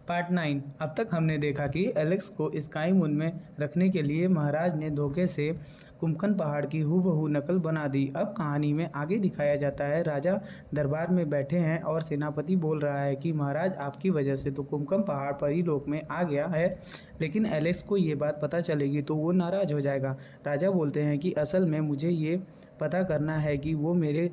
Part 9। अब तक हमने देखा कि एलेक्स को स्काई मून में रखने के लिए महाराज ने धोखे से कुमकन पहाड़ की हूबहू नकल बना दी। अब कहानी में आगे दिखाया जाता है, राजा दरबार में बैठे हैं और सेनापति बोल रहा है कि महाराज आपकी वजह से तो कुमकन पहाड़ परीलोक में आ गया है, लेकिन एलेक्स को ये बात पता चलेगी तो वो नाराज हो जाएगा। राजा बोलते हैं कि असल में मुझे ये पता करना है कि वो मेरे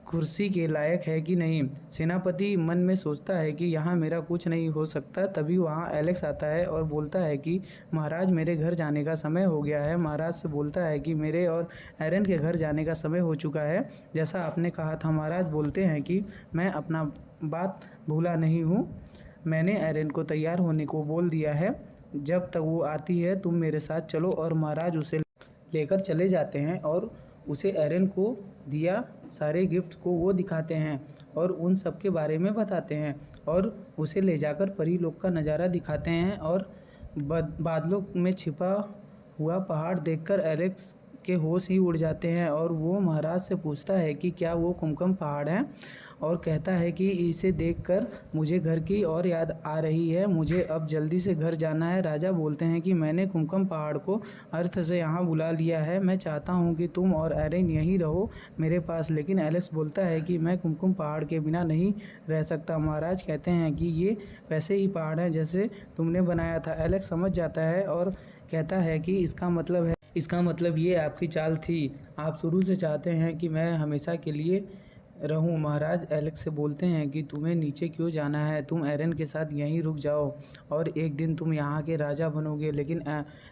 कुर्सी के लायक है कि नहीं। सेनापति मन में सोचता है कि यहाँ मेरा कुछ नहीं हो सकता। तभी वहाँ एलेक्स आता है और बोलता है कि महाराज मेरे घर जाने का समय हो गया है। महाराज से बोलता है कि मेरे और एरन के घर जाने का समय हो चुका है, जैसा आपने कहा था। महाराज बोलते हैं कि मैं अपना बात भूला नहीं हूँ, मैंने एरन को तैयार होने को बोल दिया है, जब तक वो आती है तुम मेरे साथ चलो। और महाराज उसे लेकर चले जाते हैं और उसे एरन को दिया सारे गिफ्ट को वो दिखाते हैं और उन सब के बारे में बताते हैं और उसे ले जाकर परीलोक का नज़ारा दिखाते हैं। और बादलों में छिपा हुआ पहाड़ देखकर एलेक्स के होश ही उड़ जाते हैं और वो महाराज से पूछता है कि क्या वो कुमकम पहाड़ है, और कहता है कि इसे देखकर मुझे घर की और याद आ रही है, मुझे अब जल्दी से घर जाना है। राजा बोलते हैं कि मैंने कुमकम पहाड़ को अर्थ से यहाँ बुला लिया है, मैं चाहता हूँ कि तुम और एरन यहीं रहो मेरे पास। लेकिन एलेक्स बोलता है कि मैं कुमकुम पहाड़ के बिना नहीं रह सकता। महाराज कहते हैं कि ये वैसे ही पहाड़ है जैसे तुमने बनाया था। एलेक्स समझ जाता है और कहता है कि इसका मतलब ये आपकी चाल थी, आप शुरू से चाहते हैं कि मैं हमेशा के लिए रहूं। महाराज एलेक्स से बोलते हैं कि तुम्हें नीचे क्यों जाना है, तुम एरन के साथ यहीं रुक जाओ और एक दिन तुम यहाँ के राजा बनोगे। लेकिन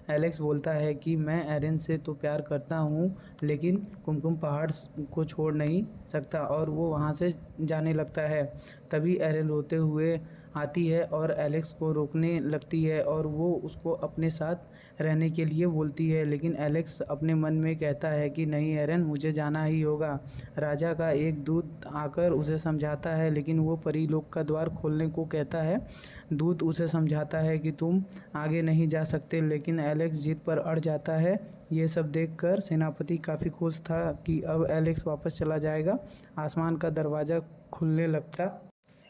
एलेक्स बोलता है कि मैं एरन से तो प्यार करता हूँ, लेकिन कुमकुम पहाड़ को छोड़ नहीं सकता, और वो वहाँ से जाने लगता है। तभी एरन रोते हुए आती है और एलेक्स को रोकने लगती है और वो उसको अपने साथ रहने के लिए बोलती है। लेकिन एलेक्स अपने मन में कहता है कि नहीं एरन, मुझे जाना ही होगा। राजा का एक दूत आकर उसे समझाता है, लेकिन वो परीलोक का द्वार खोलने को कहता है। दूत उसे समझाता है कि तुम आगे नहीं जा सकते, लेकिन एलेक्स जिद पर अड़ जाता है। ये सब देखकर सेनापति काफ़ी खुश था कि अब एलेक्स वापस चला जाएगा। आसमान का दरवाज़ा खुलने लगता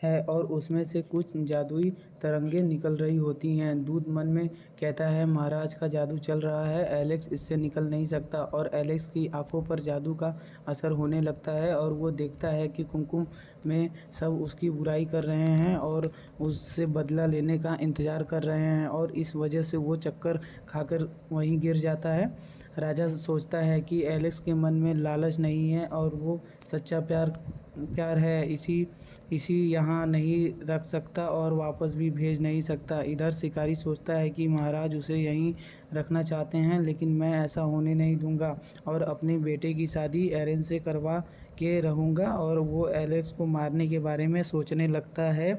है और उसमें से कुछ जादुई तरंगें निकल रही होती हैं। दूत मन में कहता है महाराज का जादू चल रहा है, एलेक्स इससे निकल नहीं सकता। और एलेक्स की आंखों पर जादू का असर होने लगता है और वो देखता है कि कुमकुम में सब उसकी बुराई कर रहे हैं और उससे बदला लेने का इंतज़ार कर रहे हैं, और इस वजह से वो चक्कर खाकर वहीं गिर जाता है। राजा सोचता है कि एलेक्स के मन में लालच नहीं है और वो सच्चा प्यार है, इसी यहाँ नहीं रख सकता और वापस भी भेज नहीं सकता। इधर शिकारी सोचता है कि महाराज उसे यहीं रखना चाहते हैं, लेकिन मैं ऐसा होने नहीं दूंगा और अपने बेटे की शादी एरन से करवा के रहूँगा। और वो एलेक्स को मारने के बारे में सोचने लगता है।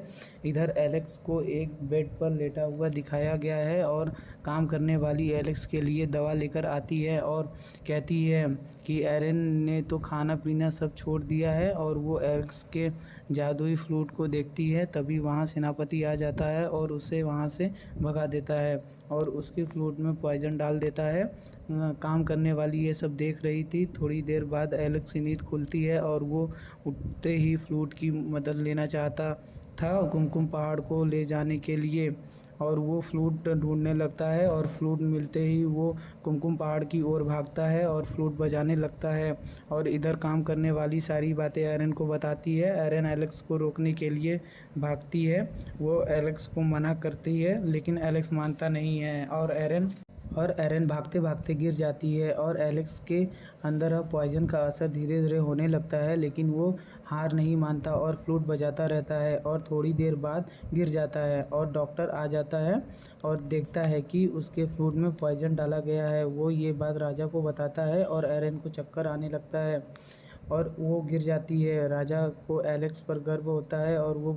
इधर एलेक्स को एक बेड पर लेटा हुआ दिखाया गया है और काम करने वाली एलेक्स के लिए दवा लेकर आती है और कहती है कि एरन ने तो खाना पीना सब छोड़ दिया है, और वो एलेक्स के जादुई फ्लूट को देखती है। तभी वहाँ सेनापति आ जाता है और उसे वहाँ से भगा देता है और उसके फ्लूट में पॉइजन डाल देता है। काम करने वाली ये सब देख रही थी। थोड़ी देर बाद एलेक्स की नींद खुलती है और वो उठते ही फ्लूट की मदद लेना चाहता था कुमकुम पहाड़ को ले जाने के लिए, और वो फ्लूट ढूंढने लगता है और फ्लूट मिलते ही वो कुमकुम पहाड़ की ओर भागता है और फ्लूट बजाने लगता है। और इधर काम करने वाली सारी बातें एरन को बताती है। एरन एलेक्स को रोकने के लिए भागती है, वो एलेक्स को मना करती है, लेकिन एलेक्स मानता नहीं है और एरन भागते भागते गिर जाती है और एलेक्स के अंदर अब पॉइजन का असर धीरे धीरे होने लगता है। लेकिन वो हार नहीं मानता और फ्लूट बजाता रहता है और थोड़ी देर बाद गिर जाता है और डॉक्टर आ जाता है और देखता है कि उसके फ्लूट में पॉइजन डाला गया है। वो ये बात राजा को बताता है और एरन को चक्कर आने लगता है और वो गिर जाती है। राजा को एलेक्स पर गर्व होता है और वो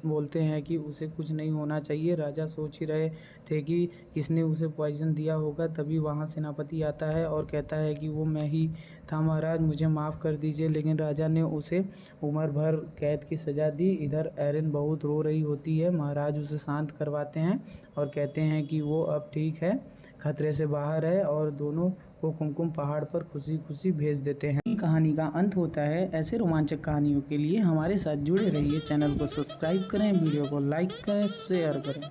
बोलते हैं कि उसे कुछ नहीं होना चाहिए। राजा सोच ही रहे थे कि किसने उसे पॉइजन दिया होगा, तभी वहाँ सेनापति आता है और कहता है कि वो मैं ही था महाराज, मुझे माफ़ कर दीजिए। लेकिन राजा ने उसे उम्र भर कैद की सज़ा दी। इधर एरन बहुत रो रही होती है। महाराज उसे शांत करवाते हैं और कहते हैं कि वो अब ठीक है, खतरे से बाहर है, और दोनों को कुमकुम पहाड़ पर खुशी खुशी भेज देते हैं। कहानी का अंत होता है। ऐसे रोमांचक कहानियों के लिए हमारे साथ जुड़े रहिए। चैनल को सब्सक्राइब करें, वीडियो को लाइक करें, शेयर करें।